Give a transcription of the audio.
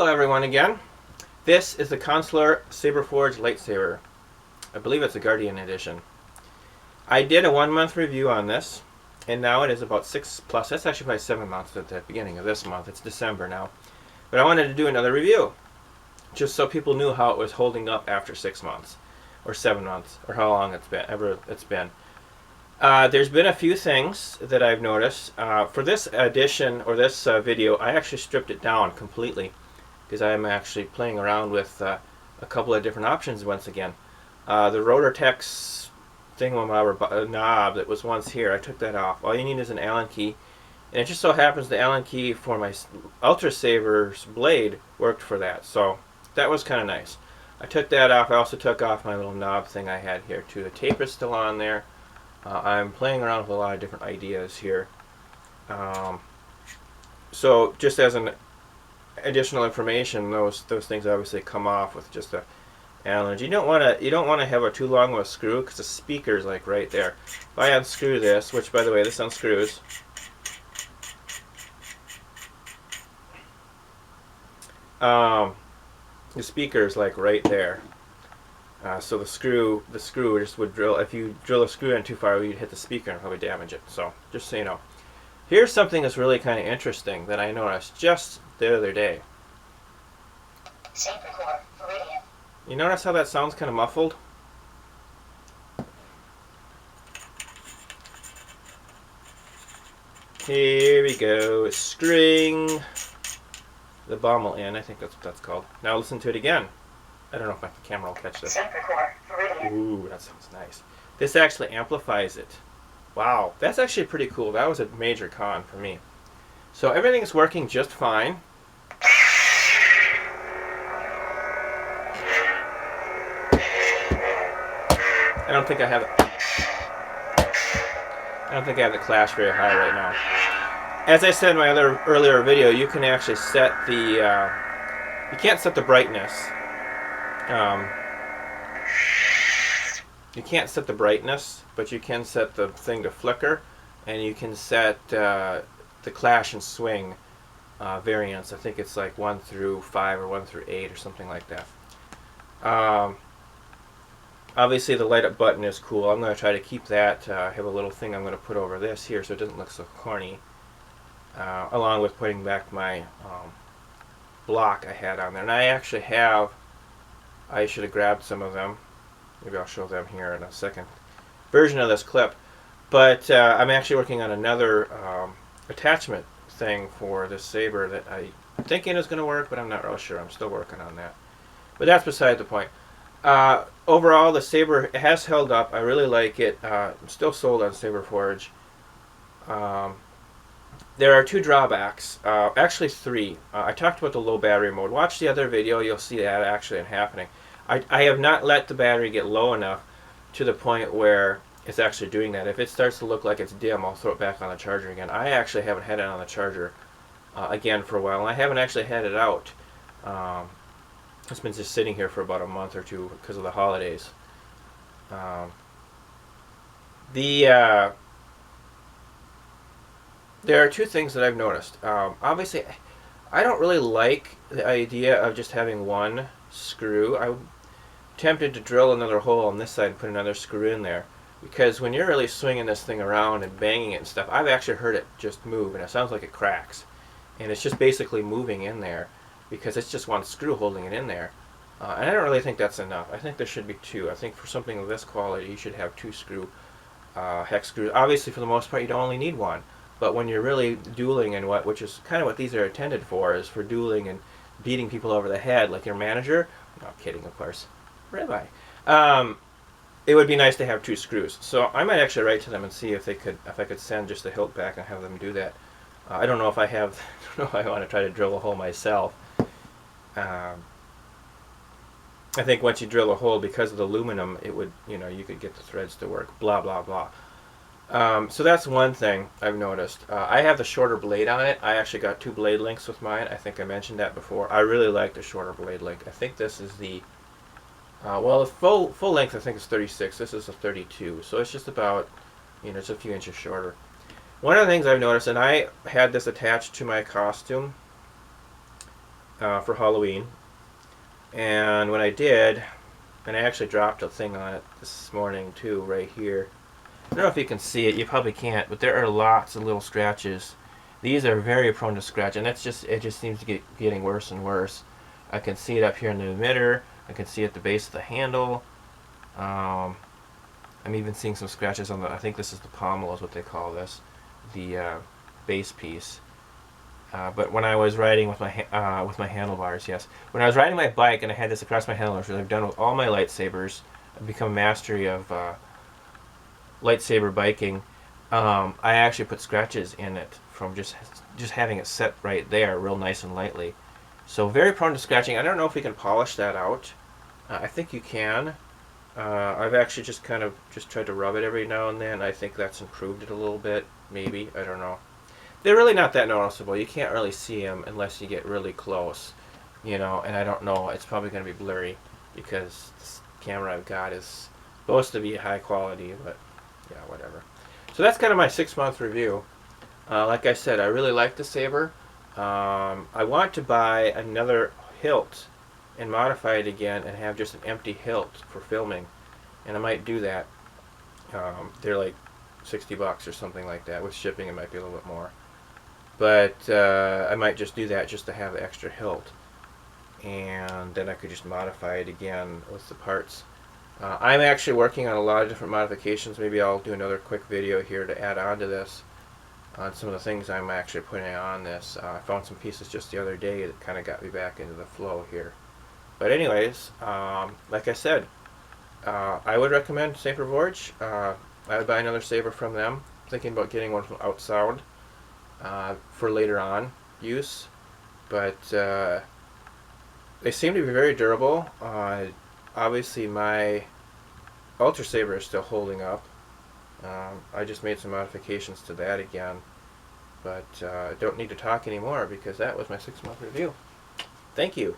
Hello everyone again. This is the Consular Saberforge lightsaber. I believe it's a Guardian edition. I did a 1 month review on this, and now it is about 6 plus. That's actually probably 7 months at the beginning of this month. It's December now. But I wanted to do another review, just so people knew how it was holding up after 6 months, or 7 months, or how long it's been. There's been a few things that I've noticed. For this edition, or this video, I actually stripped it down completely, because I'm actually playing around with a couple of different options once again. The rotor text thingamabobber knob that was once here, I took that off. All you need is an Allen key, and it just so happens the Allen key for my Ultra Saber's blade worked for that, so that was kind of nice. I took that off. I also took off my little knob thing I had here too. The tape is still on there. I'm playing around with a lot of different ideas here. So just as an additional information, those things obviously come off with just a Allen. You don't want to have a too long of a screw, because the speaker's like right there. If I unscrew this, which by the way this unscrews, the speaker's like right there. So the screw just would drill. If you drill a screw in too far, you'd hit the speaker and probably damage it. So just so you know. Here's something that's really kind of interesting that I noticed just the other day. You notice how that sounds kind of muffled? Here we go. Screwing the bommel in. I think that's what that's called. Now listen to it again. I don't know if my camera will catch this. Ooh, that sounds nice. This actually amplifies it. Wow, that's actually pretty cool. That was a major con for me. So everything's working just fine. I don't think I have the clash very high right now. As I said in my earlier video, you can actually set the you can't set the brightness. You can't set the brightness, but you can set the thing to flicker, and you can set the clash and swing variants. I think it's like 1 through 5 or 1 through 8 or something like that. Obviously the light up button is cool. I'm going to try to keep that. I have a little thing I'm going to put over this here so it doesn't look so corny, along with putting back my block I had on there. And I actually have, I should have grabbed some of them. Maybe I'll show them here in a second version of this clip. But I'm actually working on another attachment thing for this saber that I'm thinking is going to work, but I'm not real sure. I'm still working on that. But that's beside the point. Overall, the saber has held up. I really like it. I'm still sold on Saberforge. There are 2 drawbacks, actually 3. I talked about the low battery mode. Watch the other video, you'll see that actually happening. I have not let the battery get low enough to the point where it's actually doing that. If it starts to look like it's dim, I'll throw it back on the charger again. I actually haven't had it on the charger again for a while, and I haven't actually had it out. It's been just sitting here for about a month or 2 because of the holidays. There are 2 things that I've noticed. Obviously, I don't really like the idea of just having one screw. I'm tempted to drill another hole on this side and put another screw in there, because when you're really swinging this thing around and banging it and stuff, I've actually heard it just move, and it sounds like it cracks. And it's just basically moving in there, because it's just one screw holding it in there. And I don't really think that's enough. I think there should be 2. I think for something of this quality, you should have 2 hex screws. Obviously, for the most part, you don't only need 1. But when you're really dueling, and which is kind of what these are intended for, is for dueling and beating people over the head, like your manager. No, I'm kidding, of course. Rabbi. It would be nice to have 2 screws. So I might actually write to them and see if I could send just the hilt back and have them do that. I don't know if I have. I don't know if I want to try to drill a hole myself. I think once you drill a hole, because of the aluminum, it would, you could get the threads to work. Blah blah blah. So that's one thing I've noticed. I have the shorter blade on it. I actually got 2 blade lengths with mine. I think I mentioned that before. I really like the shorter blade length. I think this is the well, the full length I think is 36. This is a 32. So it's just about, it's a few inches shorter. One of the things I've noticed, and I had this attached to my costume, for Halloween. And when I did, and I actually dropped a thing on it this morning too, right here. I don't know if you can see it. You probably can't, but there are lots of little scratches. These are very prone to scratch, and it just seems to getting worse and worse. I can see it up here in the emitter. I can see it at the base of the handle. I'm even seeing some scratches on the, I think this is the pommel is what they call this, the base piece. But when I was riding with my handlebars, yes. When I was riding my bike and I had this across my handlebars, which I've done with all my lightsabers, I've become a mastery of lightsaber biking. I actually put scratches in it from just having it set right there, real nice and lightly. So very prone to scratching. I don't know if we can polish that out. I think you can. I've actually just kind of tried to rub it every now and then. I think that's improved it a little bit, maybe. I don't know. They're really not that noticeable. You can't really see them unless you get really close, you know. And I don't know. It's probably going to be blurry because this camera I've got is supposed to be high quality, but yeah, whatever. So that's kind of my 6-month review. Like I said, I really like the saber. I want to buy another hilt and modify it again and have just an empty hilt for filming, and I might do that. They're like $60 or something like that. With shipping it might be a little bit more, but I might just do that just to have the extra hilt, and then I could just modify it again with the parts. I'm actually working on a lot of different modifications. Maybe I'll do another quick video here to add on to this on some of the things I'm actually putting on this. I found some pieces just the other day that kind of got me back into the flow here. But anyways, like I said, I would recommend saberforge. I would buy another saber from them. Thinking about getting one from Outsound for later on use. But they seem to be very durable. Obviously my Ultra Saber is still holding up. I just made some modifications to that again. But I don't need to talk anymore because that was my 6-month review. Thank you.